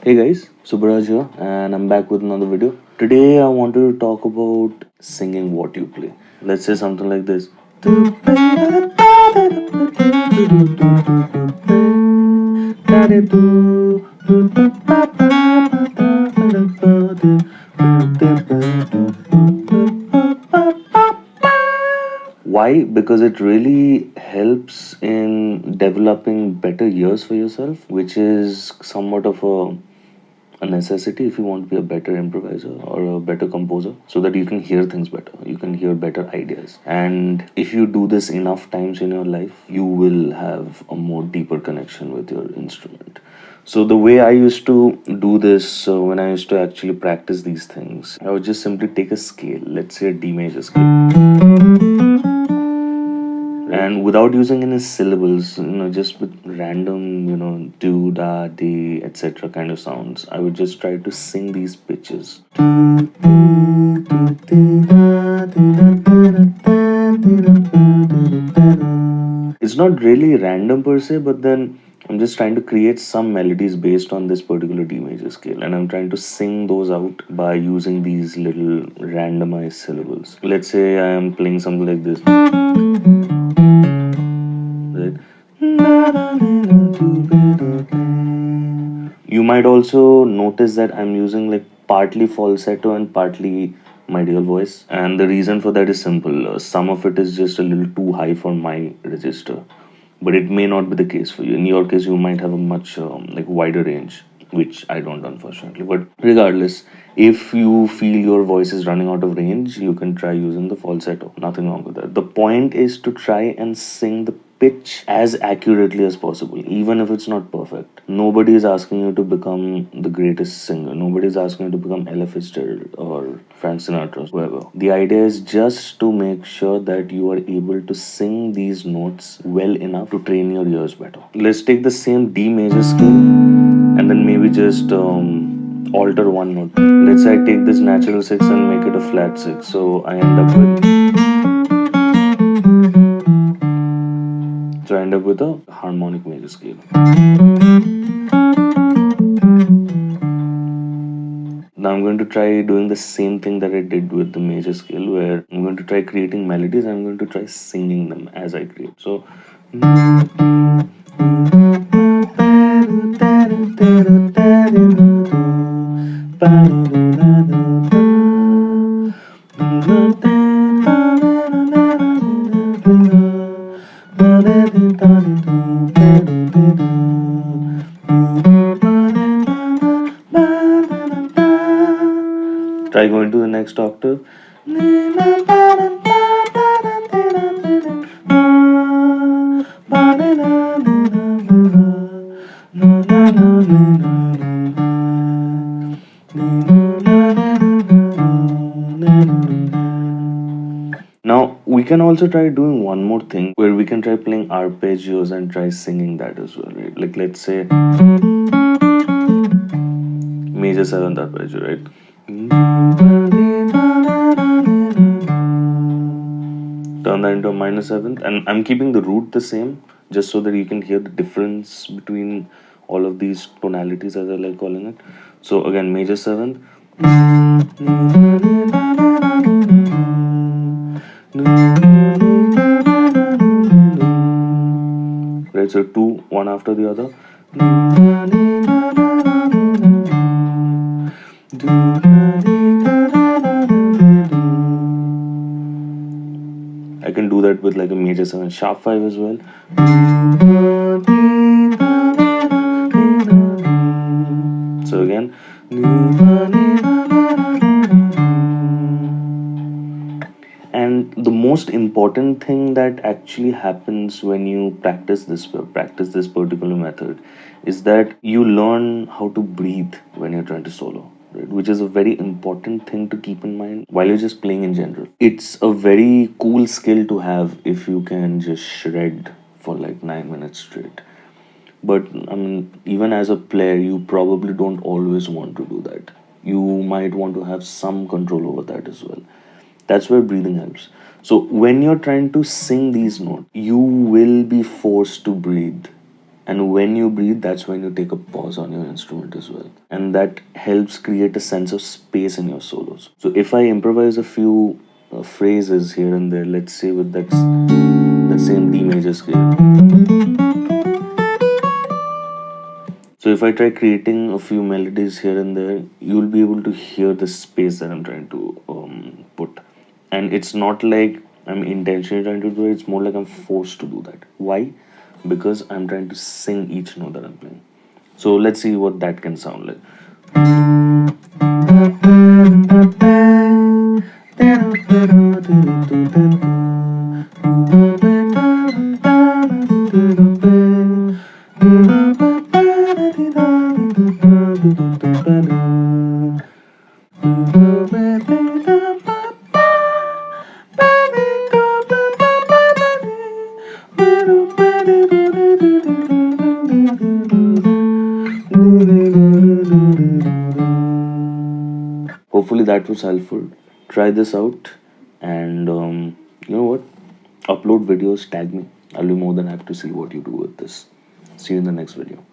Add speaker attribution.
Speaker 1: Hey guys, Subharaj here, and I'm back with another video. Today I wanted to talk about singing what you play. Let's say something like this. Why? Because it really helps in developing better ears for yourself, which is somewhat of a necessity if you want to be a better improviser or a better composer, so that you can hear things better, you can hear better ideas. And if you do this enough times in your life, you will have a more deeper connection with your instrument. So the way I used to do this, when I used to actually practice these things, I would just simply take a scale, let's say a D major scale, and without using any syllables, just with random, do, da, di, etc. kind of sounds, I would just try to sing these pitches. It's not really random per se, but then I'm just trying to create some melodies based on this particular D major scale, and I'm trying to sing those out by using these little randomized syllables. Let's say I am playing something like this. Right? You might also notice that I'm using like partly falsetto and partly my real voice, and the reason for that is simple. Some of it is just a little too high for my register, but it may not be the case for you. In your case, you might have a much like wider range, which I don't, unfortunately. But regardless, if you feel your voice is running out of range, you can try using the falsetto. Nothing wrong with that. The point is to try and sing the pitch as accurately as possible, even if it's not perfect. Nobody is asking you to become the greatest singer. Nobody is asking you to become Ella Fitzgerald or Frank Sinatra, whoever. The idea is just to make sure that you are able to sing these notes well enough to train your ears better. Let's take the same D major scale and then maybe just alter one note. Let's say I take this natural 6 and make it a flat 6. So I end up with a harmonic major scale. Now I'm going to try doing the same thing that I did with the major scale, where I'm going to try creating melodies. I'm going to try singing them as I create. So try going to the next octave. Now we can also try doing one more thing, where we can try playing arpeggios and try singing that as well, right? Like let's say major 7th arpeggio, right? Turn that into a minor 7th, and I'm keeping the root the same, just so that you can hear the difference between all of these tonalities, as I like calling it. So again, major 7th, right? So two, one after the other. I can do that with like a major 7 sharp 5 as well. So again, and the most important thing that actually happens when you practice this particular method is that you learn how to breathe when you're trying to solo, right? Which is a very important thing to keep in mind while you're just playing in general. It's a very cool skill to have if you can just shred for like 9 minutes straight. But I mean, even as a player, you probably don't always want to do that. You might want to have some control over that as well. That's where breathing helps. So when you're trying to sing these notes, you will be forced to breathe And when you breathe, that's when you take a pause on your instrument as well, and that helps create a sense of space in your solos. So if I improvise a few phrases here and there, let's say with that same D major scale. So if I try creating a few melodies here and there, you'll be able to hear the space that I'm trying to put. And it's not like I'm intentionally trying to do it, it's more like I'm forced to do that. Why? Because I'm trying to sing each note that I'm playing. So let's see what that can sound like. Hopefully that was helpful. Try this out, and you know what? Upload videos, tag me. I'll be more than happy to see what you do with this. See you in the next video.